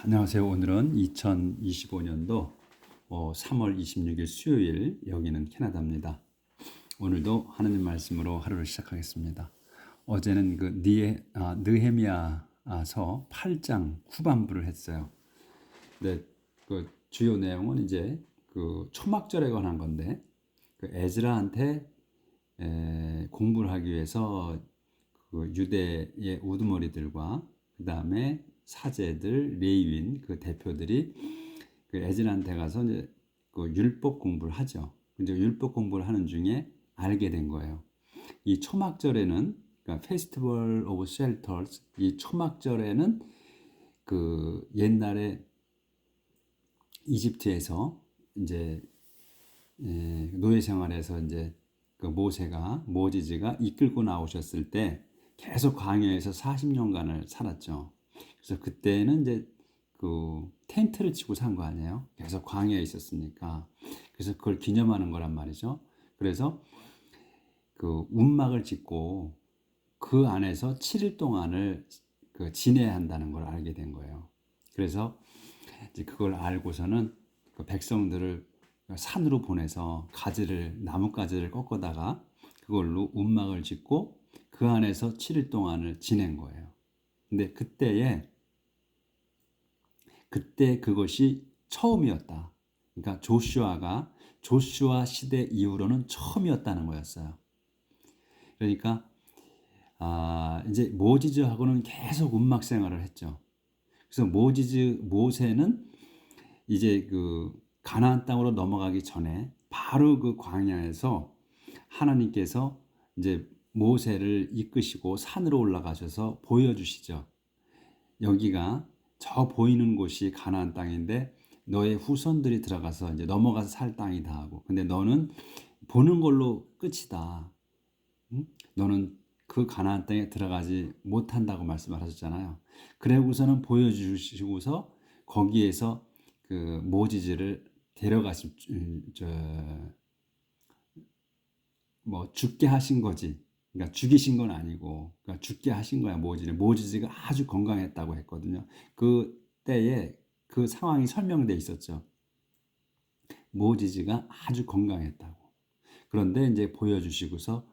안녕하세요. 오늘은 2025년도 3월 26일 수요일, 여기는 캐나다입니다. 오늘도 하나님 말씀으로 하루를 시작하겠습니다. 어제는 느헤미야서 8장 후반부를 했어요. 근데 그 주요 내용은 이제 그 초막절에 관한 건데, 그 에즈라한테 공부를 하기 위해서 그 유대의 우두머리들과 그 다음에 사제들, 레위인 그 대표들이 그 에즈라한테 가서 이제 그 율법 공부를 하죠. 이제 율법 공부를 하는 중에 알게 된 거예요. 이 초막절에는, 그러니까 페스티벌 오브 쉘터스, 이 초막절에는 그 옛날에 이집트에서 이제 노예 생활에서 이제 그 모지즈가 이끌고 나오셨을 때 계속 광야에서 40년간을 살았죠. 그래서 그때는 이제 그 텐트를 치고 산 거 아니에요. 계속 광야에 있었으니까. 그래서 그걸 기념하는 거란 말이죠. 그래서 그 움막을 짓고 그 안에서 7일 동안을 그 지내야 한다는 걸 알게 된 거예요. 그래서 이제 그걸 알고서는 그 백성들을 산으로 보내서 나뭇가지를 꺾어다가 그걸로 움막을 짓고 그 안에서 7일 동안을 지낸 거예요. 근데 그때 그것이 처음이었다. 그러니까 조슈아 시대 이후로는 처음이었다는 거였어요. 그러니까 이제 모지즈하고는 계속 움막 생활을 했죠. 그래서 모세는 이제 그 가나안 땅으로 넘어가기 전에 바로 그 광야에서 하나님께서 이제 모세를 이끄시고 산으로 올라가셔서 보여주시죠. 여기가 저 보이는 곳이 가나안 땅인데 너의 후손들이 들어가서 이제 넘어가서 살 땅이다 하고, 근데 너는 보는 걸로 끝이다. 응? 너는 그 가나안 땅에 들어가지 못한다고 말씀을 하셨잖아요. 그래고서는 보여주시고서 거기에서 그 모지즈를 데려가신 죽게 하신 거지. 그러니까 죽이신 건 아니고, 그러니까 죽게 하신 거야. 모지즈가 아주 건강했다고 했거든요. 그 때에 그 상황이 설명돼 있었죠. 모지즈가 아주 건강했다고. 그런데 이제 보여주시고서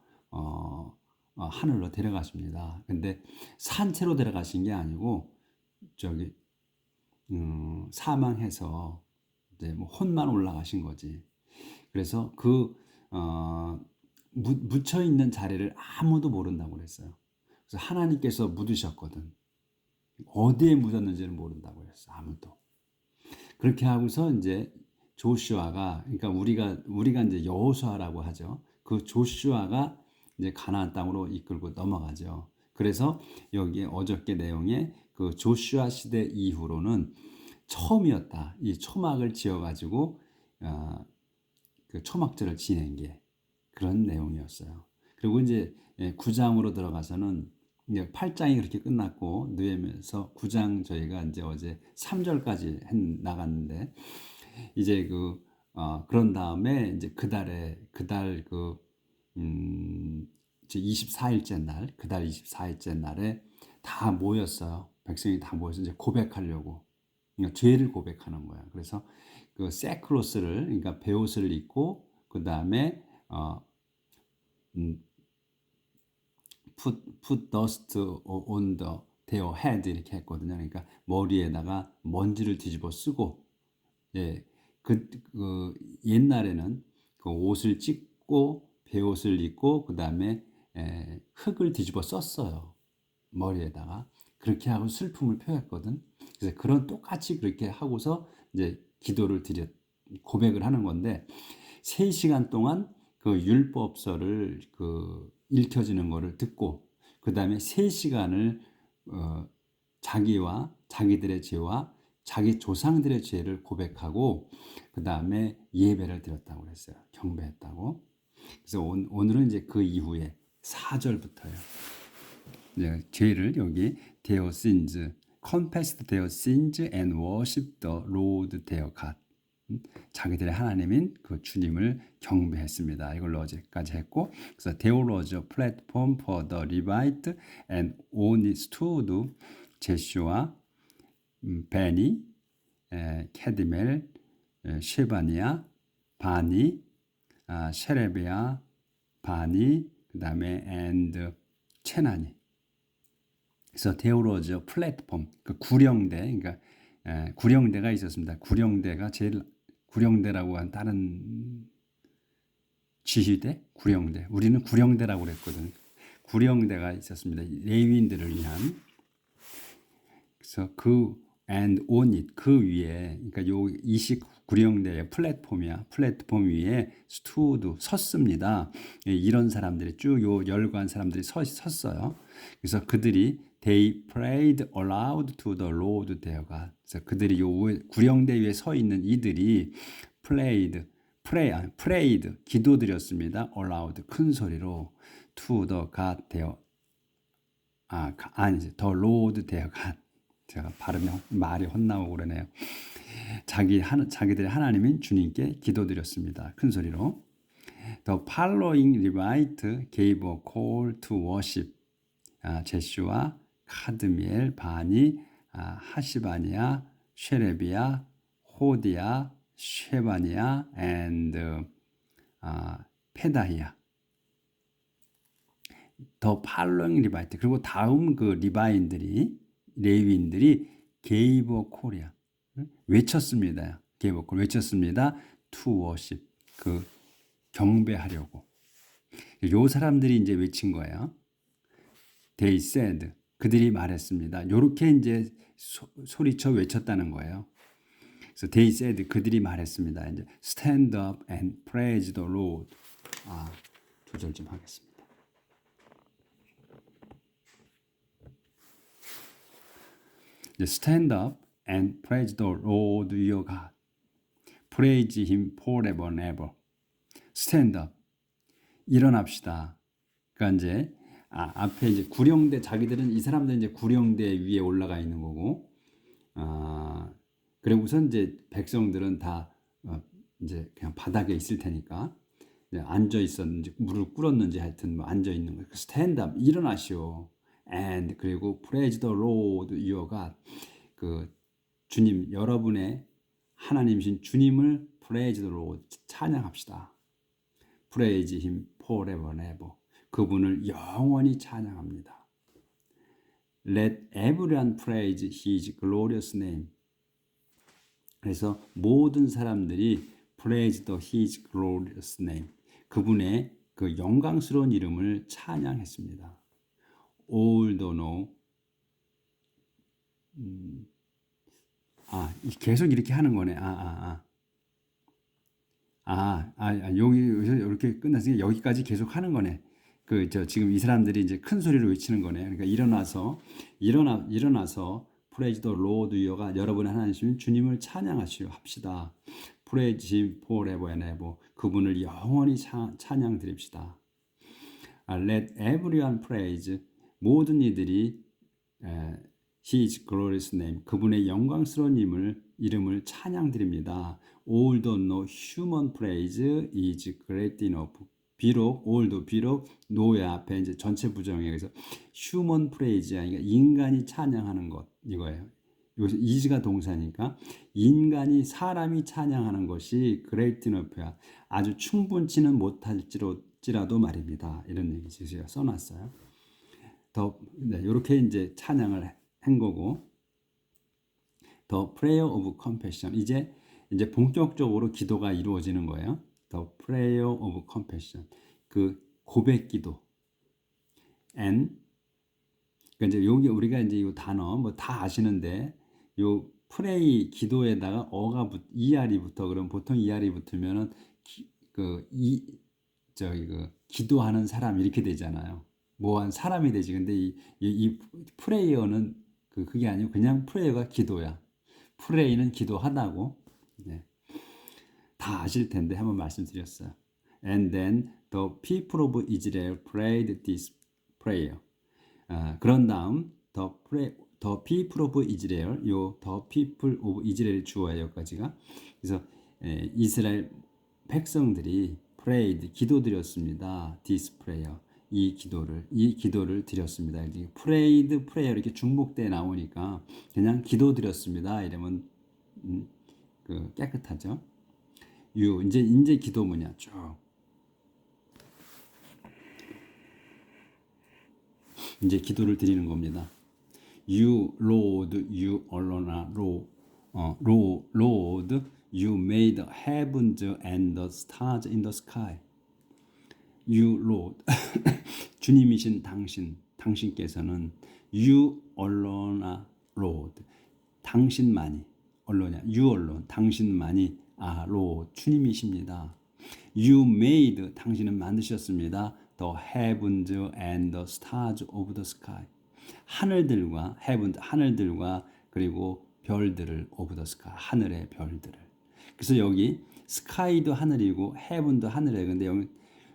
하늘로 데려가십니다. 근데 산채로 데려가신 게 아니고 저기 사망해서 이제 뭐 혼만 올라가신 거지. 그래서 묻혀 있는 자리를 아무도 모른다고 그랬어요. 그래서 하나님께서 묻으셨거든. 어디에 묻었는지는 모른다고 그랬어. 아무도. 그렇게 하고서 이제 조슈아가, 그러니까 우리가 이제 여호수아라고 하죠. 그 조슈아가 이제 가나안 땅으로 이끌고 넘어가죠. 그래서 여기에 어저께 내용에 그 조슈아 시대 이후로는 처음이었다. 이 초막을 지어가지고 그 초막절을 지낸 게 그런 내용이었어요. 그리고 이제 9장으로 들어가서는 이제 8장이 그렇게 끝났고 느헤미야서 9장 저희가 이제 어제 3절까지 나갔는데 이제 그런 다음에 이제 그달 이제 24일째 날, 그달 24일째 날에 다 모였어요. 백성이 다 모여서 이제 고백하려고. 그러니까 죄를 고백하는 거야. 그래서 그 세크로스를, 그러니까 베옷을 입고 그 다음에 put dust on their head 이렇게 했거든요. 그러니까 머리에다가 먼지를 뒤집어 쓰고, 예, 그 옛날에는 그 옷을 찢고 베옷을 입고 그 다음에 흙을 뒤집어 썼어요. 머리에다가. 그렇게 하고 슬픔을 표했거든. 그래서 그런 똑같이 그렇게 하고서 이제 고백을 하는 건데 3시간 동안 그 율법서를 그 읽혀지는 거를 듣고 그 다음에 3시간을 자기들의 죄와 자기 조상들의 죄를 고백하고 그 다음에 예배를 드렸다고 그랬어요. 경배했다고. 그래서 오늘은 이제 그 이후에 4절부터요. 죄를 여기 their sins, confessed their sins and worshiped the Lord their God. 자기들의 하나님인 그 주님을 경배했습니다. 이걸 어제까지 했고, 그래서 there was a platform for the Levite and understood Joshua 베니, 캐디멜, 쉐바니아, 바니, 셰레비아, 바니, 그 다음에 and 체나니. 그래서 데오로즈 플랫폼, 그 구령대, 그러니까 구령대가 있었습니다. 구령대가 제일 구령대라고 한 다른 지휘대, 구령대. 우리는 구령대라고 그랬거든요. 구령대가 있었습니다. 레위인들을 위한. 그래서 그 and on it 그 위에, 그러니까 요 이식 구령대의 플랫폼이야. 플랫폼 위에 스투드 섰습니다. 이런 사람들이 쭉 요 열관 사람들이 섰어요. 그래서 그들이 they prayed aloud to the Lord their God. 그래서 그들이 요 구령대 위에 서 있는 이들이 prayed 기도드렸습니다. aloud 큰 소리로 to the God their 아니지 the Lord their God. 제가 발음이 말이 헛나오고 그러네요. 자기들의 하나님인 주님께 기도드렸습니다. 큰 소리로. The following Levite gave a call to worship. 제슈아, 카드미엘, 바니, 하시바니아, 쉐레비아, 호디아, 쉐바니아, and 페다히아. The following Levite. 그리고 다음 그 레위인들이 gave a call이야. 외쳤습니다. gave a call 외쳤습니다. to worship. 그 경배하려고. 요 사람들이 이제 외친 거예요. They said. 그들이 말했습니다. 요렇게 이제 소리쳐 외쳤다는 거예요. 그래서 they said. 그들이 말했습니다. 이제 stand up and praise the Lord. 조절 좀 하겠습니다. 이제 stand up and praise the Lord your God. Praise him forever and ever. stand up. 일어납시다. 그러니까 이제 앞에 이제 구령대 이 사람들은 이제 구령대 위에 올라가 있는 거고, 그리고 우선 이제 백성들은 다 이제 그냥 바닥에 있을 테니까 앉아 있었는지 무릎 꿇었는지 하여튼 뭐 앉아 있는 거예요. 스탠드 업 일어나시오. and 그리고 praise the Lord your God. 그 주님 여러분의 하나님이신 주님을 praise the Lord 찬양합시다. praise him forever and ever. 그분을 영원히 찬양합니다. Let everyone praise his glorious name. 그래서 모든 사람들이 praise his glorious name. 그분의 그 영광스러운 이름을 찬양했습니다. All the know. 계속 이렇게 하는 거네. 여기서 이렇게 끝났으니까 여기까지 계속 하는 거네. 지금 이 사람들이 이제 큰 소리로 외치는 거네. 그러니까 일어나서 praise the Lord your가 여러분의 하나님이신 주님을 찬양하시오 합시다. praise him forever and ever. 그분을 영원히 찬양 드립시다. let everyone praise. 모든 이들이 his glorious name. 그분의 영광스러운 이름을 찬양 드립니다. all the no human praise is great enough. 비록 no의 앞에 이제 전체 부정에 그래서 human praise야. 그러니까 인간이 찬양하는 것 이거예요. 여기서 is가 동사니까 사람이 찬양하는 것이 great enough야. 아주 충분치는 못할지라도 말입니다. 이런 얘기 제가 써놨어요. 이렇게 이제 찬양을 한 거고, the prayer of compassion. 이제 본격적으로 기도가 이루어지는 거예요. The prayer of compassion. 그 고백 기도. and 그러니까 이제 여기 우리가 이제 이 단어 뭐 다 아시는데 요 pray 기도에다가 ER이 붙어. 그럼 보통 ER이 붙으면은 기도하는 사람 이렇게 되잖아요. 뭐한 사람이 되지. 근데 이 프레이어는 그게 아니고 그냥 프레이어가 기도야. 프레이는 기도하다고. 네. 다 아실 텐데 한번 말씀드렸어요. And then the people of Israel prayed this prayer. 그런 다음 the people of Israel, the people of Israel 주어예요, 여기까지가. 그래서 이스라엘 백성들이 prayed 기도드렸습니다. this prayer. 이 기도를 드렸습니다. prayed, prayer 이렇게 중복돼 나오니까 그냥 기도 드렸습니다. 이러면 그 깨끗하죠. 이제 기도문이야 쭉. 이제 기도를 드리는 겁니다. You Lord, you alone are Lord, you made the heavens and the stars in the sky. You Lord, 주님이신 당신께서는 you alone are Lord, 당신만이 언론이야. You alone, 당신만이 Lord, 주님이십니다. You made, 당신은 만드셨습니다. The heavens and the stars of the sky. 하늘들과 heaven, 하늘들과 그리고 별들을 of the sky, 하늘의 별들을. 그래서 여기 sky도 하늘이고 heaven도 하늘이에요. 근데 여기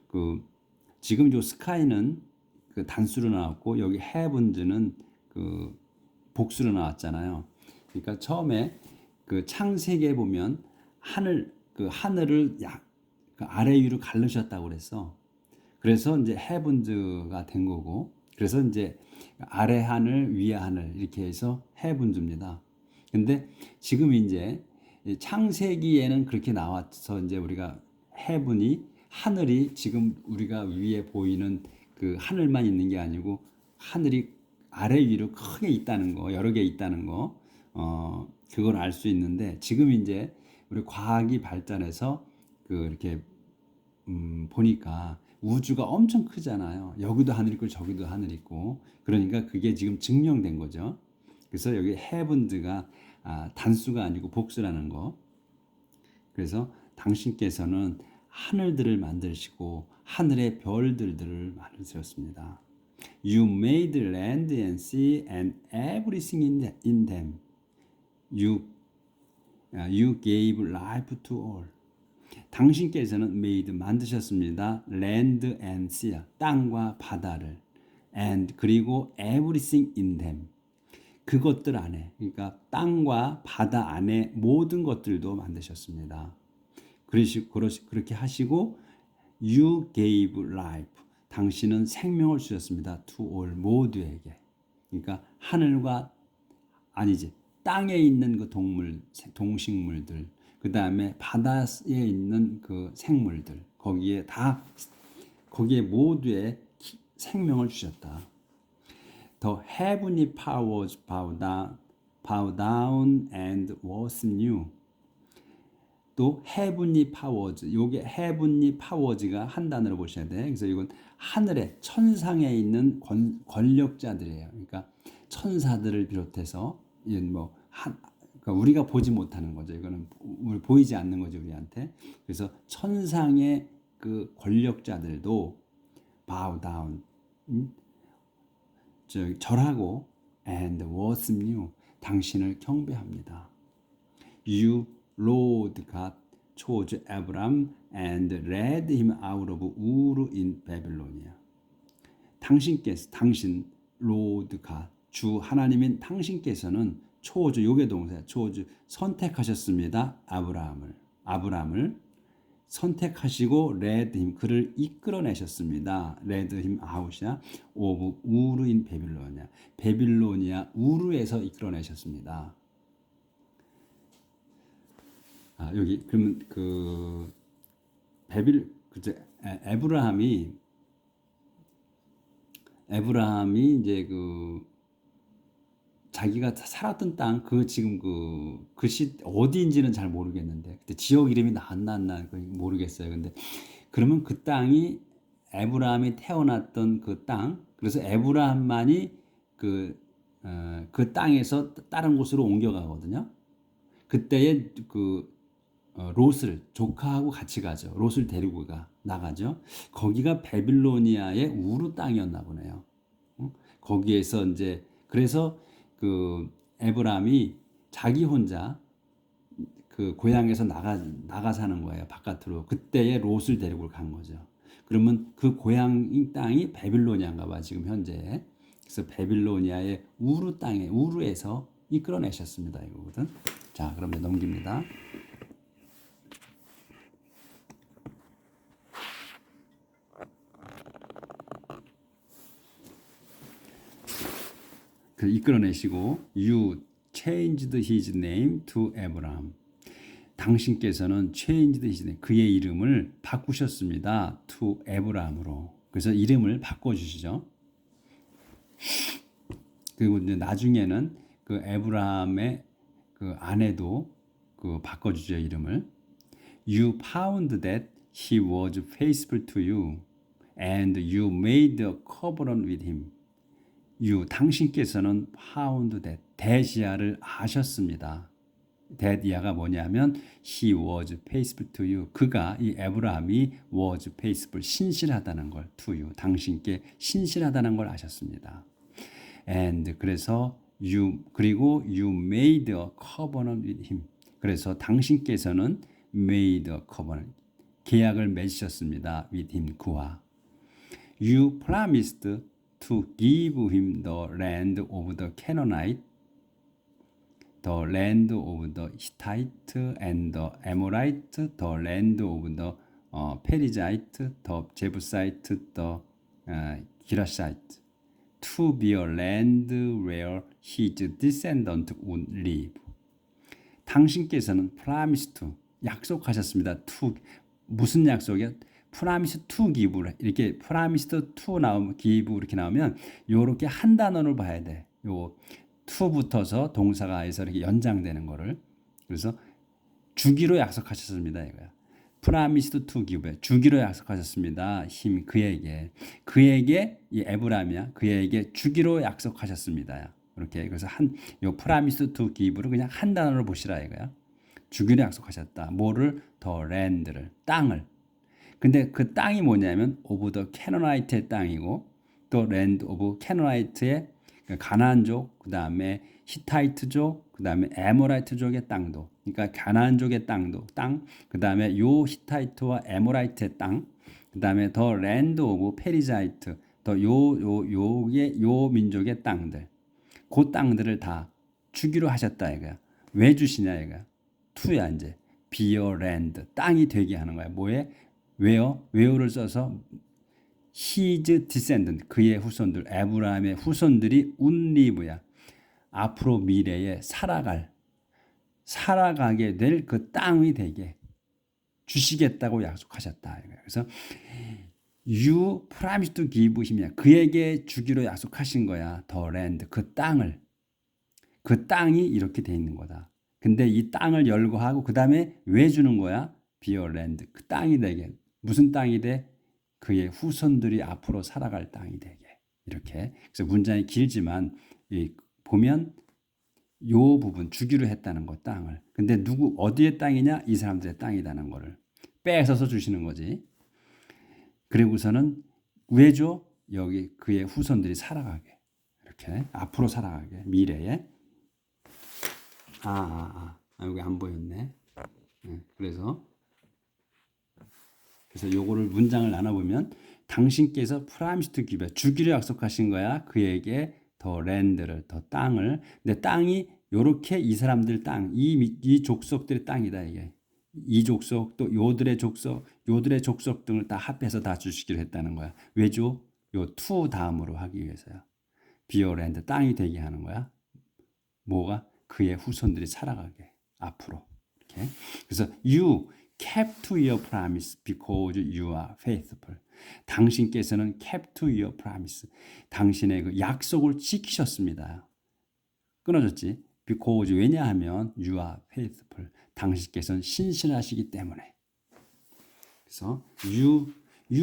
그 지금 요 sky는 그 단수로 나왔고 여기 heavens는 그 복수로 나왔잖아요. 그러니까 처음에 그 창세기에 보면 하늘을 그 아래 위로 갈르셨다고 그랬어. 그래서 이제 heavens가 된 거고, 그래서 이제 아래 하늘, 위에 하늘 이렇게 해서 heavens입니다. 근데 지금 이제 창세기에는 그렇게 나와서 이제 우리가 heaven이 하늘이 지금 우리가 위에 보이는 그 하늘만 있는 게 아니고 하늘이 아래 위로 크게 있다는 거, 여러 개 있다는 거, 그걸 알 수 있는데 지금 이제 우리 과학이 발전해서 그 이렇게 보니까 우주가 엄청 크잖아요. 여기도 하늘 있고 저기도 하늘 있고, 그러니까 그게 지금 증명된 거죠. 그래서 여기 heavens가 단수가 아니고 복수라는 거. 그래서 당신께서는 하늘들을 만드시고 하늘의 별들을 만드셨습니다. You made land and sea and everything in them. You gave life to all. 당신께서는 made 만드셨습니다. land and sea 땅과 바다를 and 그리고 everything in them 그것들 안에, 그러니까 땅과 바다 안에 모든 것들도 만드셨습니다. 그렇게 하시고 you gave life 당신은 생명을 주셨습니다. to all 모두에게. 그러니까 하늘과 아니지 땅에 있는 그 동식물들, 그 다음에 바다에 있는 그 생물들, 거기에 모두에 생명을 주셨다. The heavenly powers bow down and worship you. 또 heavenly powers, 요게 heavenly powers가 한 단어로 보셔야 돼. 그래서 이건 하늘에 천상에 있는 권력자들이에요. 그러니까 천사들을 비롯해서 그러니까 우리가 보지 못하는 거죠. 이거는 보이지 않는 거죠, 우리한테. 그래서 천상의 그 권력자들도 bow down, 절하고 and worship you, 당신을 경배합니다. You, Lord God, chose Abraham and led him out of Ur in Babylonia. 당신 Lord God, 주 하나님인 당신께서는 초주, 요게 동사야. 초주 선택하셨습니다. 아브라함을 선택하시고 led him, 그를 이끌어내셨습니다. led him out이야. of Ur in Babylonia, 베빌로니아 우르에서 이끌어내셨습니다. 여기 그러면 그 에브라함이 이제 그 자기가 살았던 땅, 지금 그것이 어디인지는 잘 모르겠는데, 그때 지역 이름이 나왔나 모르겠어요. 근데 그러면 그 땅이 에브라함이 태어났던 그 땅, 그래서 에브라함만이 그 땅에서 다른 곳으로 옮겨가거든요. 그때에 롯을 조카하고 같이 가죠. 롯을 데리고 나가죠. 거기가 베빌로니아의 우르 땅이었나 보네요. 거기에서 이제 그래서 에브라함이 자기 혼자 그 고향에서 나가 사는 거예요. 바깥으로. 그때에 롯을 데리고 간 거죠. 그러면 그 고향 땅이 베빌로니아인가 봐, 지금 현재. 그래서 베빌로니아의 우르에서 이끌어내셨습니다. 이거거든. 자, 그럼 이제 넘깁니다. 그 이끌어내시고 you changed his name to Abraham. 당신께서는 changed his name, 그의 이름을 바꾸셨습니다. to Abraham으로. 그래서 이름을 바꿔주시죠. 그리고 이제 나중에는 그 에브라함의 그 아내도 그 바꿔주죠, 이름을. You found that he was faithful to you, and you made a covenant with him. You, 당신께서는 found that, that이야를 아셨습니다. that이야가 뭐냐면 he was faithful to you. 그가, 이 에브라함이 was faithful, 신실하다는 걸, to you, 당신께 신실하다는 걸 아셨습니다. And 그래서 그리고 you made a covenant with him. 그래서 당신께서는 made a covenant, 계약을 맺으셨습니다. with him, 그와. You promised to give him the land of the Canaanite, the land of the Hittite and the Amorite, the land of the Perizzite, the Jebusite, the Girashite, to be a land where his descendant would live. 당신께서는 promise to, 약속하셨습니다. to, 무슨 약속이요? promise to give, 이렇게 promise to 나오면 give 이렇게 나오면 요렇게 한 단어를 봐야 돼. 요 to 붙어서 동사가 해서 이렇게 연장되는 거를. 그래서 주기로 약속하셨습니다, 이거야. promised to give, 주기로 약속하셨습니다. 힘, 그에게 이 에브라임이야, 그에게 주기로 약속하셨습니다. 이렇게. 그래서 요 promised to give를 그냥 한 단어로 보시라 이거야. 주기로 약속하셨다. 뭐를? 더 랜드를, 땅을. 근데 그 땅이 뭐냐면 of the Canaanite의 땅이고, 또 land of Canaanite의 가나안족, 그 다음에 히타이트족, 그 다음에 에모라이트족의 땅도, 그러니까 가나안족의 땅, 그 다음에 요 히타이트와 에모라이트의 땅, 그 다음에 더 랜드 오브 페리자이트, 더 요 민족의 땅들, 그 땅들을 다 주기로 하셨다 이거야. 왜 주시냐 이거야. 투야 이제 비어랜드, 땅이 되게 하는 거야. 뭐에? where를 써서 his descendant, 그의 후손들, 에브라임의 후손들이 운리브야. 앞으로 미래에 살아가게 될 그 땅이 되게 주시겠다고 약속하셨다. 그래서 you promised to give him이야. 그에게 주기로 약속하신 거야. the land, 그 땅을. 그 땅이 이렇게 돼 있는 거다. 근데 이 땅을 열거하고 그 다음에 왜 주는 거야? be a land, 그 땅이 되게. 무슨 땅이 돼? 그의 후손들이 앞으로 살아갈 땅이 되게. 이렇게. 그래서 문장이 길지만 보면 요 부분 주기로 했다는 거, 땅을. 근데 어디의 땅이냐? 이 사람들의 땅이라는 거를 뺏어서 주시는 거지. 그리고서는 왜 줘? 여기 그의 후손들이 살아가게. 이렇게 앞으로 살아가게. 미래에. 여기 안 보였네. 그래서 요거를 문장을 나눠보면 당신께서 promise to give, 주기로 약속하신 거야. 그에게 더 랜드를, 더 땅을. 근데 땅이 요렇게 이 사람들 땅, 이 족속들의 땅이다 이게. 이 족속, 또 요들의 족속 등을 다 합해서 다 주시기로 했다는 거야. 왜죠? 요 to 다음으로 하기 위해서야. 비어랜드, 땅이 되게 하는 거야. 뭐가? 그의 후손들이 살아가게 앞으로. 이렇게. 그래서 you kept to your promise because you are faithful. 당신께서는 kept to your promise. 당신의 그 약속을 지키셨습니다. 끊어졌지? because, 왜냐하면 you are faithful. 당신께서는 신실하시기 때문에. 그래서 you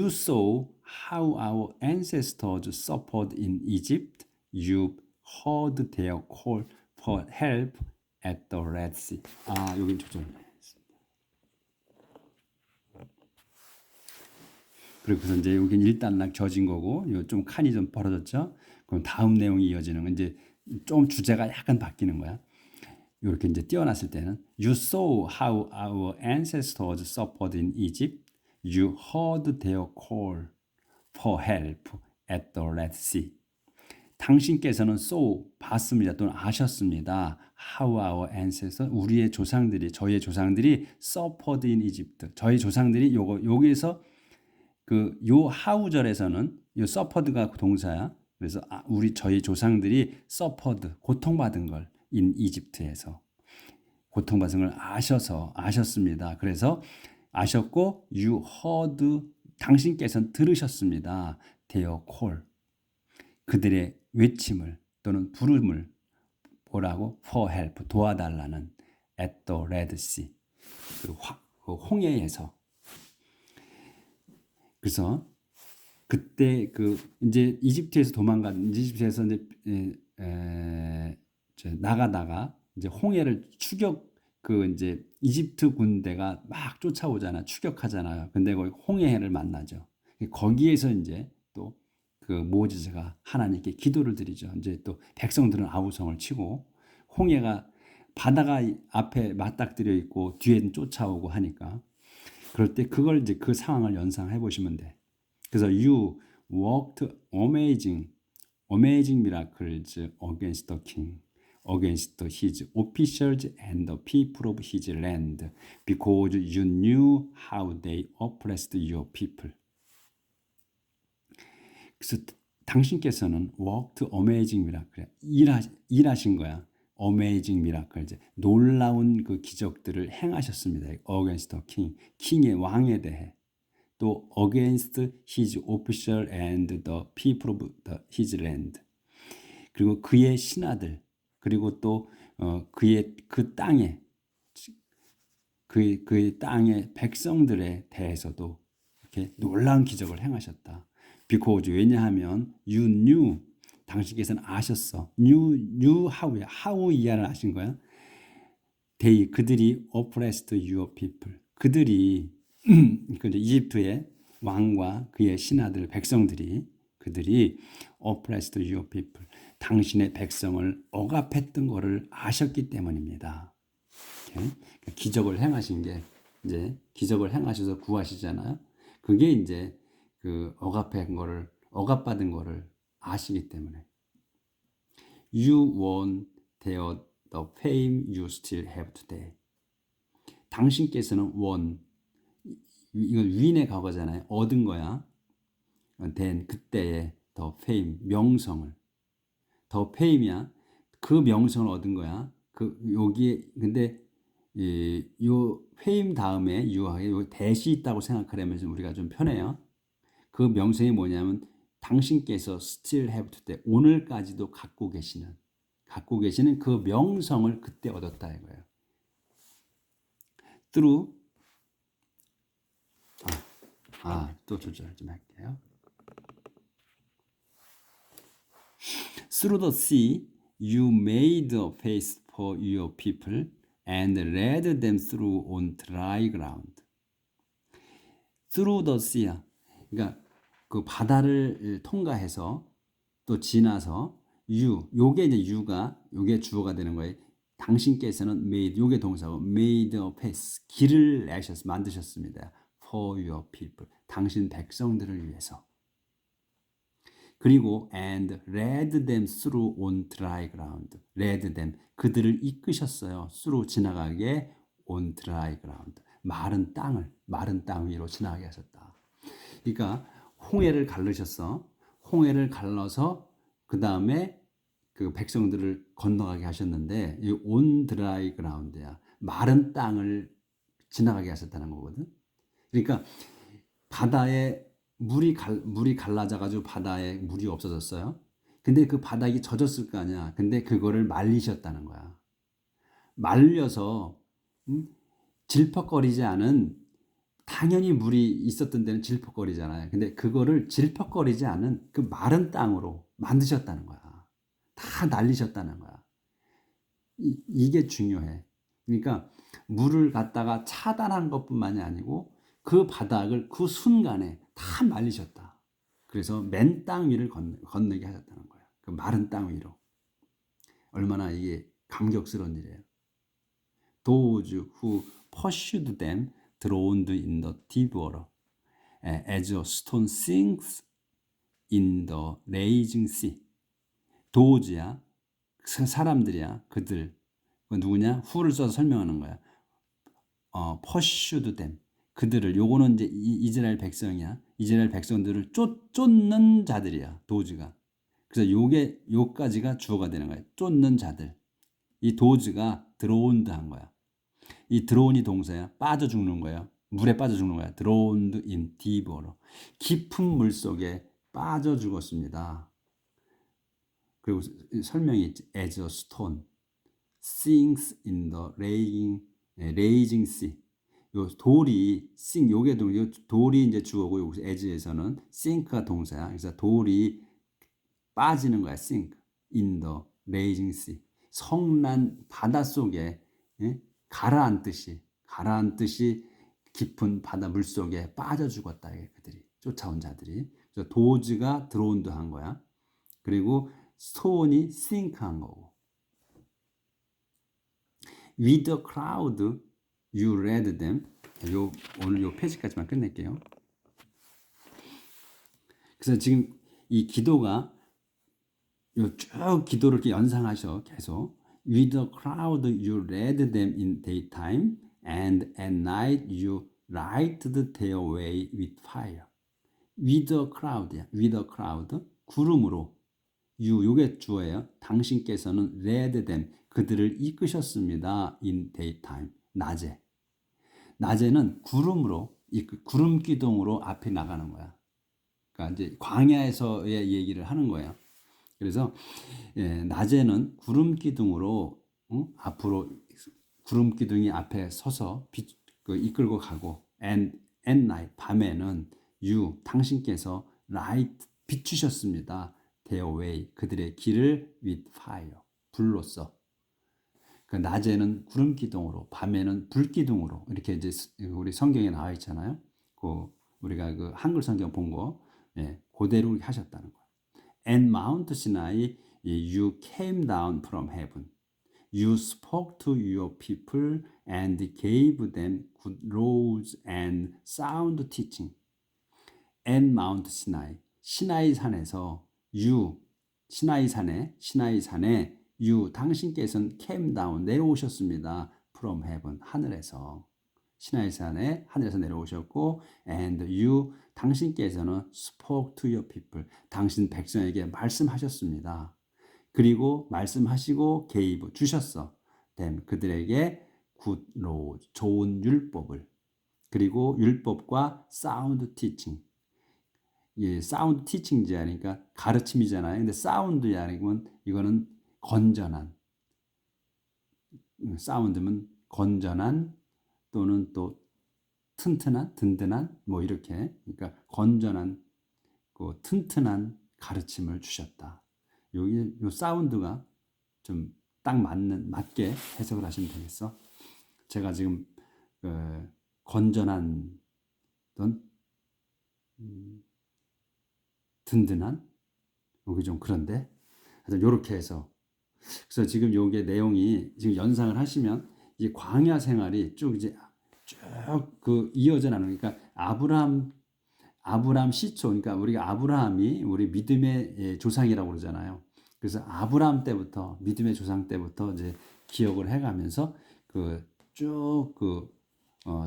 saw how our ancestors suffered in Egypt. You heard their call for help at the Red Sea. 여긴 조절했습니다. 그리고서 이제 여긴 일단락 젖은 거고, 좀 칸이 좀 벌어졌죠. 그럼 다음 내용이 이어지는 건 이제 좀 주제가 약간 바뀌는 거야. 이렇게 이제 띄어놨을 때는 You saw how our ancestors suffered in Egypt. You heard their call for help at the Red Sea. 당신께서는 saw, 봤습니다. 또는 아셨습니다. How our ancestors, 우리의 조상들이, 저희의 조상들이 suffered in Egypt. 저희 조상들이 여기에서 요 how절에서는 요 suffered가 동사야. 그래서 저희 조상들이 서퍼드 고통받은 걸 이집트에서 고통받은 걸 아셨습니다. 그래서 아셨고 you heard 당신께서는 들으셨습니다. their call 그들의 외침을 또는 부름을 뭐라고 for help 도와달라는 at the Red Sea 그 홍해에서 그래서 그때 이제 이집트에서 이집트에서 이제 나가다가 이제 홍해를 이제 이집트 군대가 막 쫓아오잖아, 추격하잖아요. 근데 거기 홍해를 만나죠. 거기에서 이제 또 그 모세스가 하나님께 기도를 드리죠. 이제 또 백성들은 아우성을 치고 홍해가 바다가 앞에 맞닥뜨려 있고 뒤에는 쫓아오고 하니까 그럴 때 그걸 이제 그 상황을 연상해 보시면 돼. 그래서 you worked amazing miracles against the king, against his officials and the people of his land, because you knew how they oppressed your people. 그래서 당신께서는 worked amazing miracle, 일하신 거야. amazing miracle, 이제 놀라운 그 기적들을 행하셨습니다. against the king, 킹의 왕에 대해. 또 against his official and the people of his land. 그리고 그의 신하들 그리고 또 그의 그 땅에 그의 땅의 백성들에 대해서도 이렇게 놀라운 기적을 행하셨다. because 왜냐하면 you knew 당신께서는 아셨어. knew how 이하를 아신 거야. 그들이 oppressed your people. 그들이 이집트의 왕과 그의 신하들 백성들이 그들이 oppressed your people. 당신의 백성을 억압했던 것을 아셨기 때문입니다. 기적을 행하신 게 이제 기적을 행하셔서 구하시잖아요. 그게 이제 그 억압받은 거를 아시기 때문에 you won the fame you still have today. 당신께서는 won 이건 win의 과거잖아요. 얻은 거야. then 그때의 the fame 명성을 더 페임이야. 그 명성을 얻은 거야. 여기에 근데 요 페임 다음에 유하게 요 대시 있다고 생각하려면 우리가 좀 편해요. 그 명성이 뭐냐면 당신께서 still have today 오늘까지도 갖고 계시는 그 명성을 그때 얻었다 이거예요. through 또 조절 좀 할게요. Through the sea, you made a path for your people and led them through on dry ground. Through the sea, 그러니까 그 바다를 통과해서 또 지나서 요게 이제 요게 주어가 되는 거예요. 당신께서는 made, 요게 동사고 made a path, 길을 만드셨습니다. For your people, 당신 백성들을 위해서. 그리고 and led them through on dry ground. led them 그들을 이끄셨어요. through 지나가게 on dry ground. 마른 땅 위로 지나가게 하셨다. 그러니까 홍해를 갈르셨어. 홍해를 갈라서 그 다음에 그 백성들을 건너가게 하셨는데 이 on dry ground야. 마른 땅을 지나가게 하셨다는 거거든. 그러니까 바다에 물이 갈라져가지고 바다에 물이 없어졌어요. 근데 그 바닥이 젖었을 거 아니야. 근데 그거를 말리셨다는 거야. 말려서 질퍽거리지 않은 당연히 물이 있었던 데는 질퍽거리잖아요. 근데 그거를 질퍽거리지 않은 그 마른 땅으로 만드셨다는 거야. 다 날리셨다는 거야. 이게 중요해. 그러니까 물을 갖다가 차단한 것뿐만이 아니고 그 바닥을 그 순간에 다 말리셨다. 그래서 맨 땅 위를 건너게 하셨다는 거야. 그 마른 땅 위로. 얼마나 이게 감격스러운 일이에요. Those who pursued them drowned in the deep water, as a stone sinks in the raging sea. Those야, 사람들이야, 그들. 누구냐? who를 써서 설명하는 거야. pursued them. 그들을 요거는 이제 이스라엘 백성이야. 이스라엘 백성들을 쫓는 자들이야. 도즈가. 그래서 요까지가 주어가 되는 거예요. 쫓는 자들. 이 도즈가 드로운드 한 거야. 이 드로운이 동사야. 빠져 죽는 거야. 물에 빠져 죽는 거야. 드로운드 인 디버로. 깊은 물 속에 빠져 죽었습니다. 그리고 설명이 있지. As a stone sinks in the raging sea. 요 돌이 sink 요게 돌이 이제 주어고 여기서 as에서는 sink가 동사야. 그래서 돌이 빠지는 거야. sink in the raging sea. 성난 바닷속에 가라앉듯이 깊은 바다 물속에 빠져 죽었다. 그들이 쫓아온 자들이. 그래서 도즈가 드로운드 한 거야. 그리고 스톤이 sink 한 거고. With the crowd you led them. 오늘 요 페이지까지만 끝낼게요. 그래서 지금 이 기도가 쭉 기도를 이렇게 연상하셔 계속. With the crowd you led them in daytime, and at night you lighted their way with fire. With the crowd야. With the crowd. 구름으로. 요게 주어예요. 당신께서는 led them. 그들을 이끄셨습니다. in daytime. 낮에는 구름으로, 구름 기둥으로 앞에 나가는 거야. 그러니까 이제 광야에서의 얘기를 하는 거예요. 그래서 낮에는 구름 기둥으로 앞으로 구름 기둥이 앞에 서서 이끌고 가고, and at night 밤에는 당신께서 light 비추셨습니다. their way 그들의 길을 with fire 불로써. 그 낮에는 구름 기둥으로, 밤에는 불 기둥으로 이렇게 이제 우리 성경에 나와 있잖아요. 우리가 그 한글 성경 본 거 그대로 하셨다는 거예요. And Mount Sinai, you came down from heaven. You spoke to your people and gave them good laws and sound teaching. And Mount Sinai, 시나이 산에서 시나이 산에 당신께서는 came down 내려오셨습니다. from heaven 하늘에서. 시나이 산에 하늘에서 내려오셨고, and 당신께서는 spoke to your people 당신 백성에게 말씀하셨습니다. 그리고 말씀하시고 gave 주셨어. them 그들에게 good laws 좋은 율법을. 그리고 율법과 sound teaching. 사운드 티칭이지 하니까 가르침이잖아요. 근데 사운드야 아니면 이거는 건전한. 사운드면 건전한 또는 또 튼튼한, 든든한 뭐 이렇게. 그러니까 건전한, 튼튼한 가르침을 주셨다. 요 사운드가 좀 딱 맞게 해석을 하시면 되겠어. 제가 지금 건전한 또는 든든한 여기 좀 그런데 하여튼 요렇게 해서. 그래서 지금 요게 내용이 지금 연상을 하시면 이 광야 생활이 쭉 이어져 나는. 그러니까 아브라함 시초. 그러니까 우리가 아브라함이 우리 믿음의 조상이라고 그러잖아요. 그래서 아브라함 때부터 믿음의 조상 때부터 이제 기억을 해가면서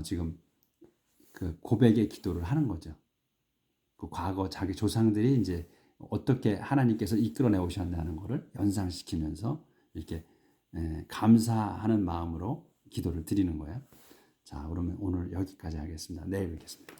지금 고백의 기도를 하는 거죠. 과거 자기 조상들이 이제 어떻게 하나님께서 이끌어내 오셨다는 것을 연상시키면서 이렇게 감사하는 마음으로 기도를 드리는 거예요. 자, 그러면 오늘 여기까지 하겠습니다. 내일 뵙겠습니다.